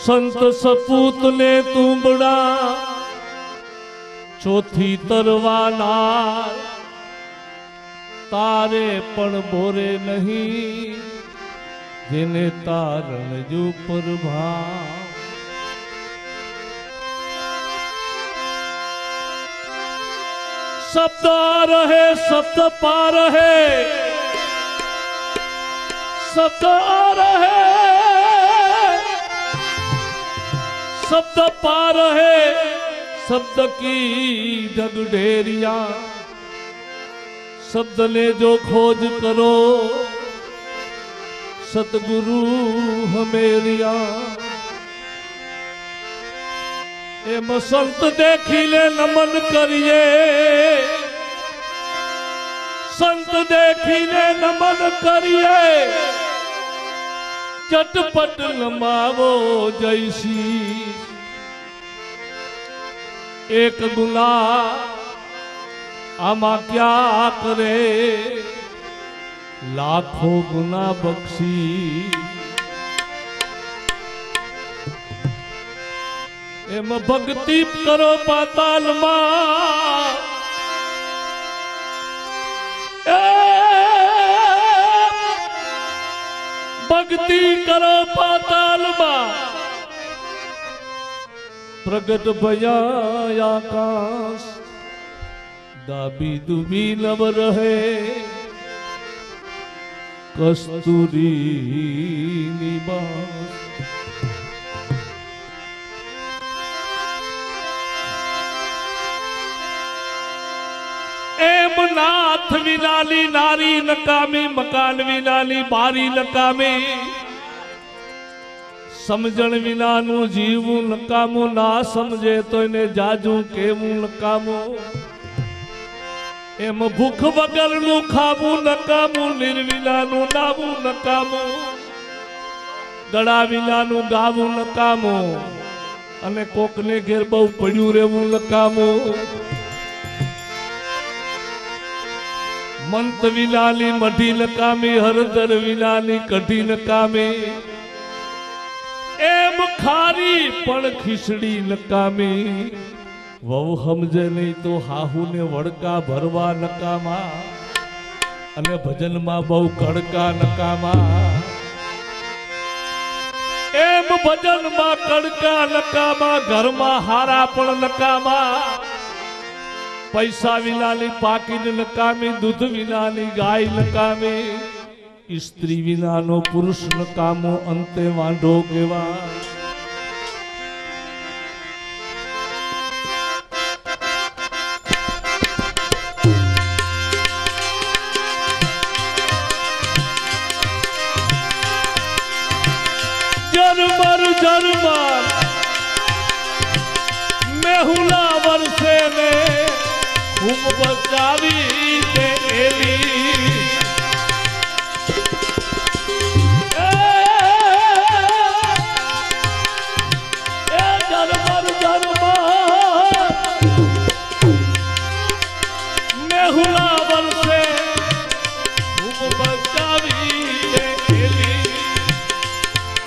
संत सपूत ने तुंबड़ा चौथी तरवाना तारे पण बोरे नहीं जिने तारण जो प्रभा शब्द आ रहे शब्द पा रहे शब्द आ रहे शब्द पा रहे शब्द की ढगढेरिया शब्द ने जो खोज करो सतगुरु हमेरिया एम संत देखिले नमन करिए संत देखिले नमन करिए चटपट नमावो जैसी एक गुना आमा क्या करे लाखों गुना बख्शी एम भक्ति करो पाताल मां भक्ति करो पाताल मां प्रगट भया आकाश दाबी दुबी नव रहे कस्तूरी निवास एम नाथ विनाली नारी नकामी मकान विनाली बारी नकामी समझण विनानु जीवू नकामू ना समझे तो इने जाजू केवू नकामू एम भूख वगर नु खावू नकामू निर्विनानु नावू नकामू गड़ा विनानु गावू नकामू अने कोकने घेर बहु पड्यू रेवू नकामू मंत विनाली मढ़ी नकामी हरदर विनाली कढ़ी नकामी एम खारी पण खीसड़ी नकामी वहु समझे नहीं तो हाहू ने वड़का भरवा नकामा अने भजन में बहु कड़का नकामा एम भजन में कड़का नकामा घर में हारा पण नकामा पैसा विनाली पाकिन नकामी दूध विनाली गाय नकामी स्त्री विनानो पुरुष नकामो अंते वांढो केवा जरमर जरमर मेहुला वर्षे में खूब बचावी ते एली जरमर जरमर मेहुला वर्षे खूब बचावी ते एली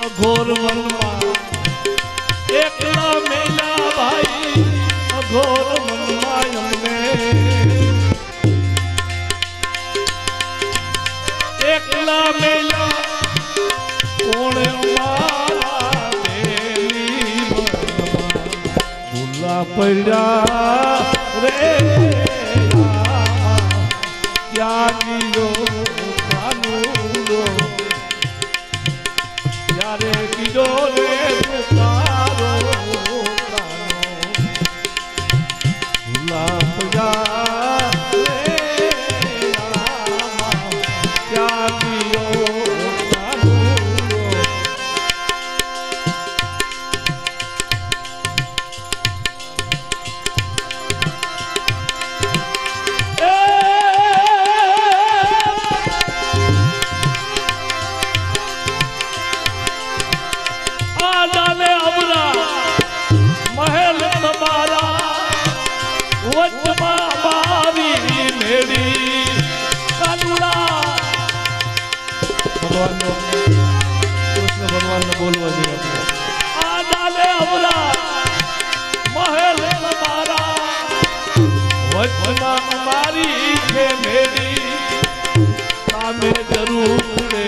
अघोर वनमा एकला मेला भाई अघोर वनमा एकला मेला कोण भूला पड़ा रे क्या जियो कानूनो यारे किलो रे तारो भूला पड़ा कृष्ण भगवान ने बोलवा दिया વચમાં અમારી છે મેરી સામે જરૂર ખુલે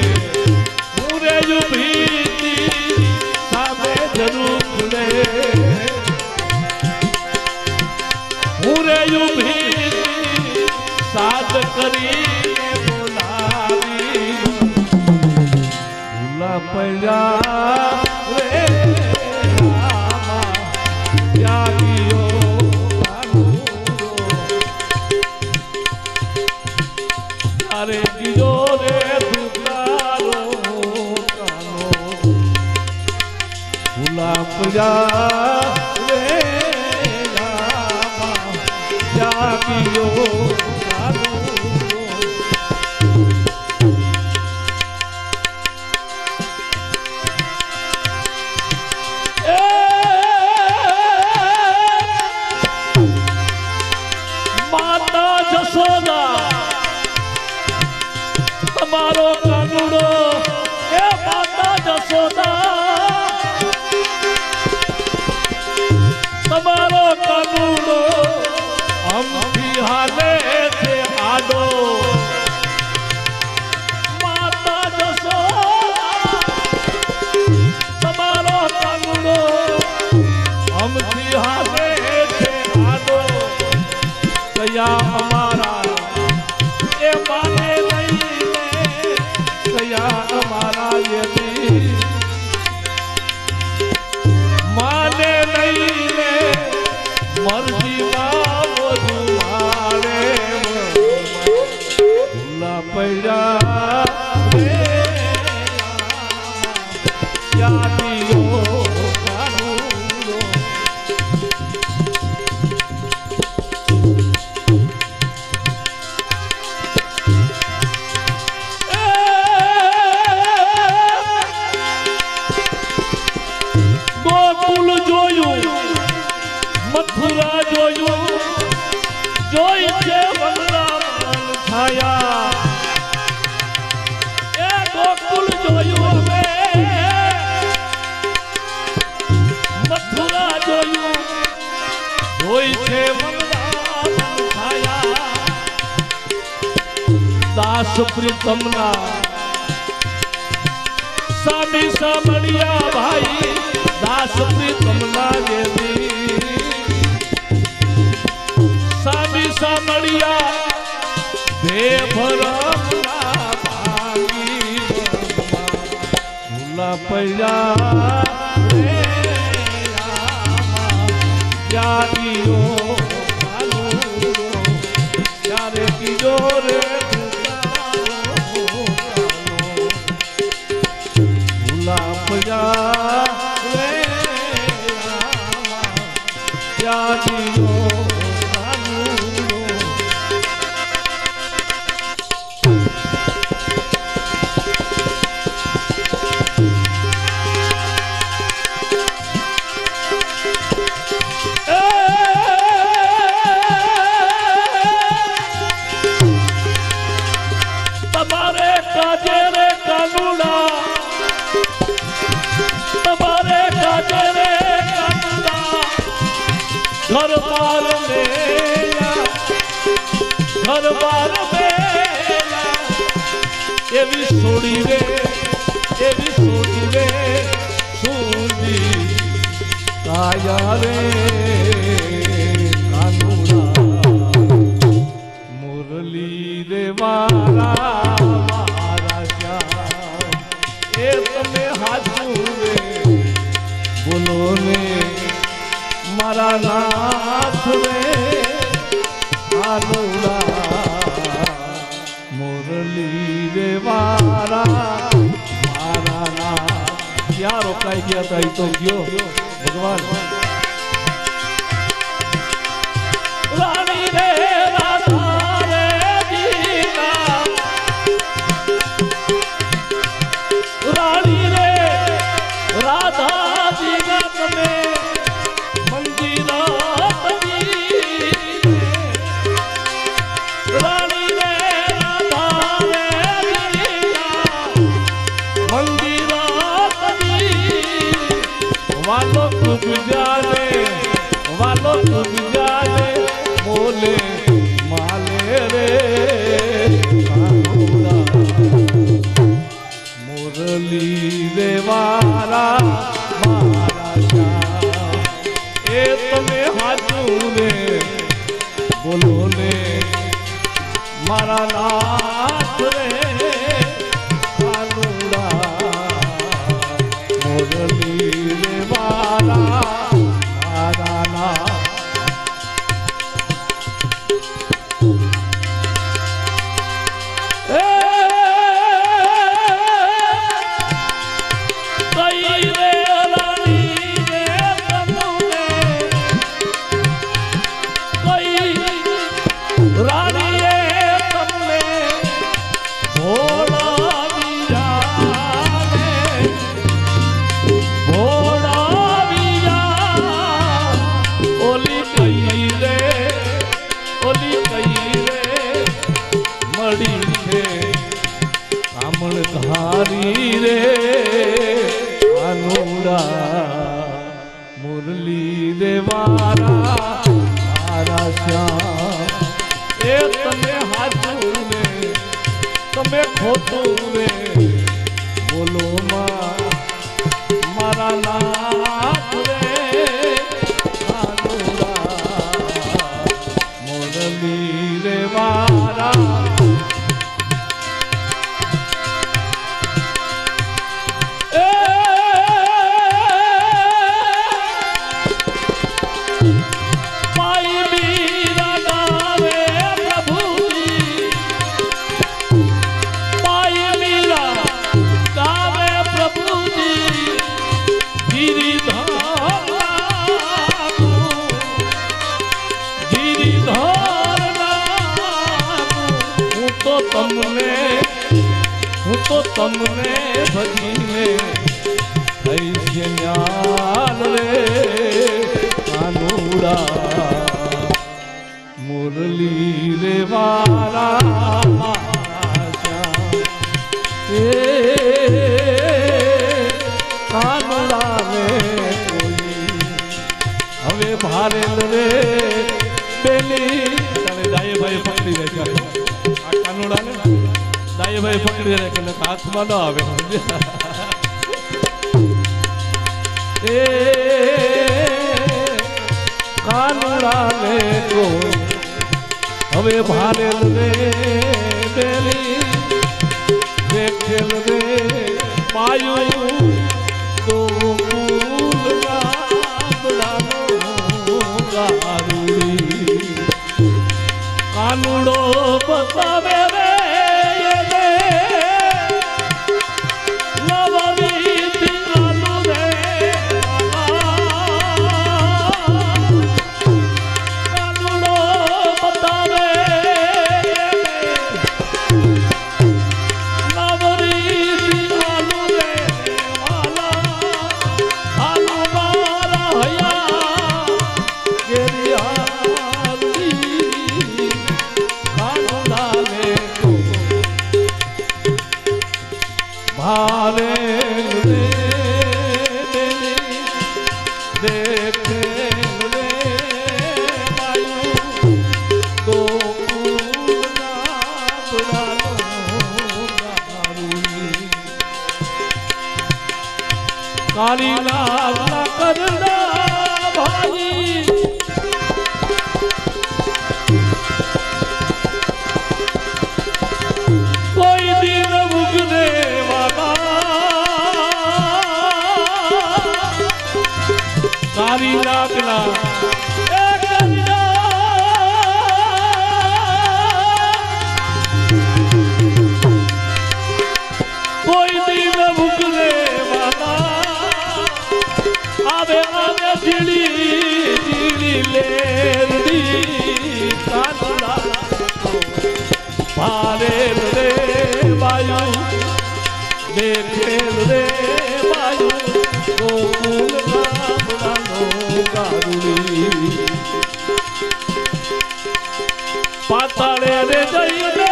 હું રે ઉભી સામે જરૂર ખુલે હું રે ઉભી સાદ કરીને બોલાવી ભૂલા પડ્યા રે રામા ત્યાગીઓ તારે કીધો રે દુકારો કાનો ભૂલા પડ્યા રે રામા ત્યાગીઓ તમારો કાનુડો એ માતા જશોદા તમારો કાનુડો અમથી હાલે છે આડો માતા જશોદા તમારો કાનુડો અમથી હાલે છે આડો કયા અમારા એ માને અમારા યદી માને નહીં ને મરજીમાં વધુ મારે ભૂલા પડ્યા યાદીઓ મથુરા જોયું જોઈ છે વનરામ છાયા એ ગોકુલ જોયું હવે મથુરા જોયું જોઈ છે વનરામ છાયા દાસ પ્રીતમના સામી સામળિયા ભાઈ દાસ પ્રીતમના જેવી સામી સામળિયા બેભરમના ભાગી ભૂલા પડ્યા રે રામા યાદીઓ કાનુડો ત્યારે કીધો રે ભૂલા પડ્યા રે રામા યાદીઓ घर बार मेला एवी सोड़ी रे सुनी काया रे कानुड़ा मुरली रे मारा श्याम ए तमे हाजू रे बोलो ने मारा नाथ रे कानुड़ा मुरली रे मारा नाथ क्या रोकाई गया था तो क्यों भगवान रानी रे राधा रे जीना रानी रे राधा जीना तमे वालो तुम जाने बोले મારા મારા શ્યામ એ તમે હાચું ને બોલો ને મારા નાથ રે મુરલી રે મારા મારા નાથ ધારી રે કાનુડા મુરલી રે મારા મારા શ્યામ એ તમે હાચું ને તમે ખોટું રે બોલો મારા નાથ રે કાનુડા મુરલી રે મારા તમને ભજીને થઈશે ન્યાલ રે કાનુડા મુરલી રે મારા એ કાનુડા ને હવે ભારે રે બેલી દાય ભાઈ પકડી રાખ્યા આ કાનુડા ને દાય ભાઈ પકડી રાખે ને હાથમાં ન આવે એ કાનુડા ને કોઈ હવે ભારે રે બેલી દેખેલ રે પાયું તો કાનુડો બતાવે રે भारे रे देखे रे मायू तो काली नाग ना करना भाई कोई दिन मुगने काली नागना कोई दिन भूखने वाला आवे आवे चिड़ी चिड़ी लेरदी कानुड़ा भारे रे वायु देखे रे वायु गोकुल कारुड़ी पाताले रे जई